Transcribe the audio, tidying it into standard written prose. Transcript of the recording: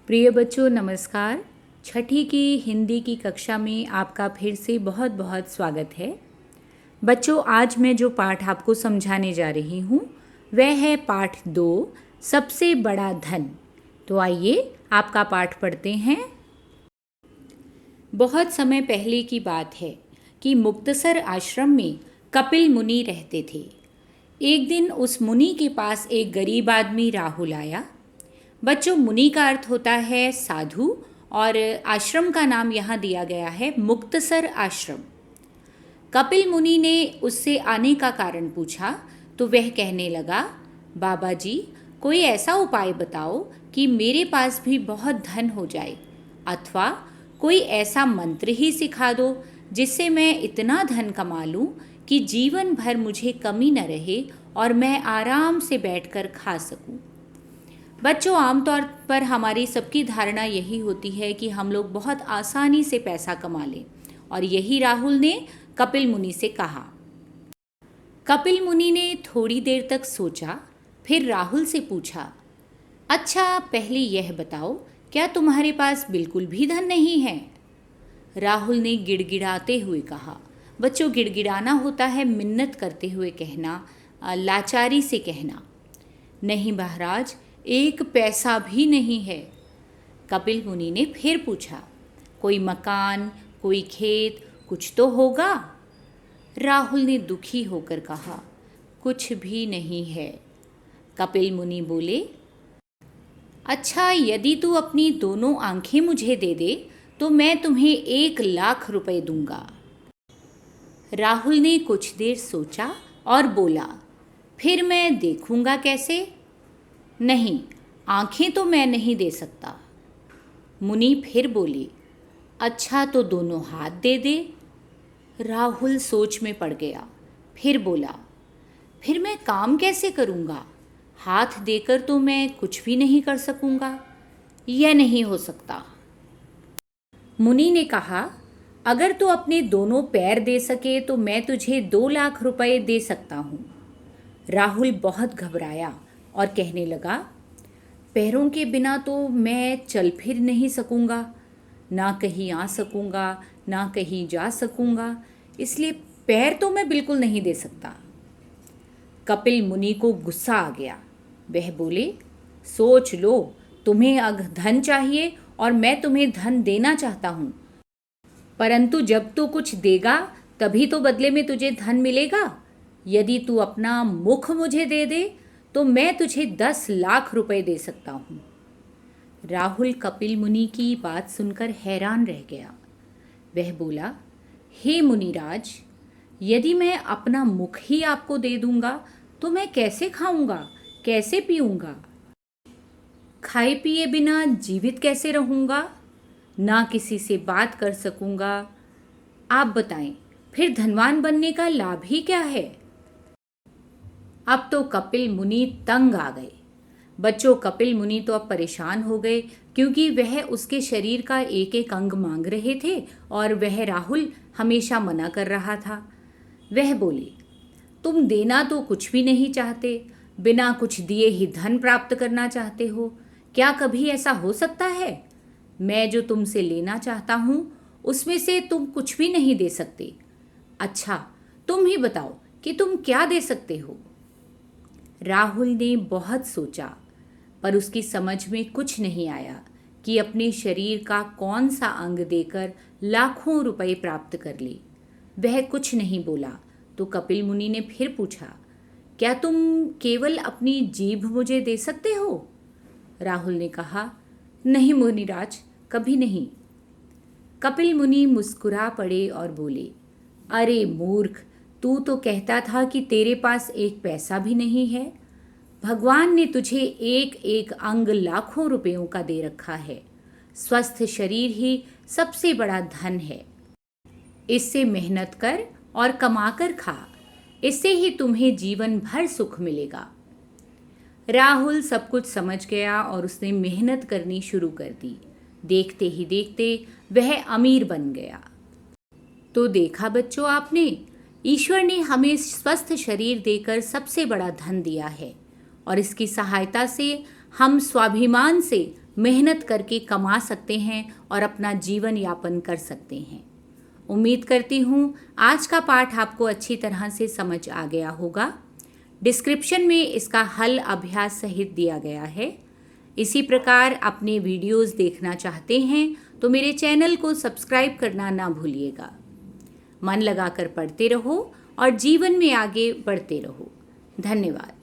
प्रिय बच्चों नमस्कार। छठी की हिंदी की कक्षा में आपका फिर से बहुत बहुत स्वागत है। बच्चों आज मैं जो पाठ आपको समझाने जा रही हूँ वह है पाठ 2 सबसे बड़ा धन। तो आइए आपका पाठ पढ़ते हैं। बहुत समय पहले की बात है कि मुक्तसर आश्रम में कपिल मुनि रहते थे। एक दिन उस मुनि के पास एक गरीब आदमी राहुल आया। बच्चों मुनि का अर्थ होता है साधु और आश्रम का नाम यहाँ दिया गया है मुक्तसर आश्रम। कपिल मुनि ने उससे आने का कारण पूछा तो वह कहने लगा, बाबा जी कोई ऐसा उपाय बताओ कि मेरे पास भी बहुत धन हो जाए, अथवा कोई ऐसा मंत्र ही सिखा दो जिससे मैं इतना धन कमा लूँ कि जीवन भर मुझे कमी न रहे और मैं आराम से बैठकर खा सकूं। बच्चों आमतौर पर हमारी सबकी धारणा यही होती है कि हम लोग बहुत आसानी से पैसा कमा लें, और यही राहुल ने कपिल मुनि से कहा। कपिल मुनि ने थोड़ी देर तक सोचा, फिर राहुल से पूछा, अच्छा पहले यह बताओ क्या तुम्हारे पास बिल्कुल भी धन नहीं है? राहुल ने गिड़गिड़ाते हुए कहा। बच्चों गिड़गिड़ाना होता है मिन्नत करते हुए कहना, लाचारी से कहना। नहीं महाराज, एक पैसा भी नहीं है। कपिल मुनि ने फिर पूछा, कोई मकान, कोई खेत, कुछ तो होगा? राहुल ने दुखी होकर कहा, कुछ भी नहीं है। कपिल मुनि बोले, अच्छा यदि तू अपनी दोनों आंखें मुझे दे दे तो मैं तुम्हें 1,00,000 रुपए दूंगा। राहुल ने कुछ देर सोचा और बोला, फिर मैं देखूंगा कैसे? नहीं, आंखें तो मैं नहीं दे सकता। मुनि फिर बोले, अच्छा तो दोनों हाथ दे दे। राहुल सोच में पड़ गया, फिर बोला, फिर मैं काम कैसे करूँगा? हाथ देकर तो मैं कुछ भी नहीं कर सकूँगा, यह नहीं हो सकता। मुनि ने कहा, अगर तू अपने दोनों पैर दे सके तो मैं तुझे 2,00,000 रुपए दे सकता हूँ। राहुल बहुत घबराया और कहने लगा, पैरों के बिना तो मैं चल फिर नहीं सकूँगा, ना कहीं आ सकूँगा ना कहीं जा सकूँगा, इसलिए पैर तो मैं बिल्कुल नहीं दे सकता। कपिल मुनि को गुस्सा आ गया। वह बोले, सोच लो, तुम्हें धन चाहिए और मैं तुम्हें धन देना चाहता हूँ, परंतु जब तू कुछ देगा तभी तो बदले में तुझे धन मिलेगा। यदि तू अपना मुख मुझे दे दे तो मैं तुझे 10,00,000 रुपए दे सकता हूँ। राहुल कपिल मुनि की बात सुनकर हैरान रह गया। वह बोला, हे मुनिराज, यदि मैं अपना मुख ही आपको दे दूंगा तो मैं कैसे खाऊंगा, कैसे पीऊंगा? खाए पिए बिना जीवित कैसे रहूंगा? ना किसी से बात कर सकूंगा। आप बताएं, फिर धनवान बनने का लाभ ही क्या है? अब तो कपिल मुनि तंग आ गए। बच्चों कपिल मुनि तो अब परेशान हो गए क्योंकि वह उसके शरीर का एक एक अंग मांग रहे थे और वह राहुल हमेशा मना कर रहा था। वह बोले, तुम देना तो कुछ भी नहीं चाहते, बिना कुछ दिए ही धन प्राप्त करना चाहते हो। क्या कभी ऐसा हो सकता है? मैं जो तुमसे लेना चाहता हूँ उसमें से तुम कुछ भी नहीं दे सकते। अच्छा तुम ही बताओ कि तुम क्या दे सकते हो? राहुल ने बहुत सोचा पर उसकी समझ में कुछ नहीं आया कि अपने शरीर का कौन सा अंग देकर लाखों रुपए प्राप्त कर ले। वह कुछ नहीं बोला तो कपिल मुनि ने फिर पूछा, क्या तुम केवल अपनी जीभ मुझे दे सकते हो? राहुल ने कहा, नहीं मुनिराज, कभी नहीं। कपिल मुनि मुस्कुरा पड़े और बोले, अरे मूर्ख, तू तो कहता था कि तेरे पास एक पैसा भी नहीं है। भगवान ने तुझे एक एक अंग लाखों रुपयों का दे रखा है। स्वस्थ शरीर ही सबसे बड़ा धन है। इससे मेहनत कर और कमाकर खा, इससे ही तुम्हें जीवन भर सुख मिलेगा। राहुल सब कुछ समझ गया और उसने मेहनत करनी शुरू कर दी। देखते ही देखते वह अमीर बन गया। तो देखा बच्चों आपने, ईश्वर ने हमें स्वस्थ शरीर देकर सबसे बड़ा धन दिया है और इसकी सहायता से हम स्वाभिमान से मेहनत करके कमा सकते हैं और अपना जीवन यापन कर सकते हैं। उम्मीद करती हूँ आज का पाठ आपको अच्छी तरह से समझ आ गया होगा। डिस्क्रिप्शन में इसका हल अभ्यास सहित दिया गया है। इसी प्रकार अपने वीडियोस देखना चाहते हैं तो मेरे चैनल को सब्सक्राइब करना ना भूलिएगा। मन लगाकर पढ़ते रहो और जीवन में आगे बढ़ते रहो। धन्यवाद।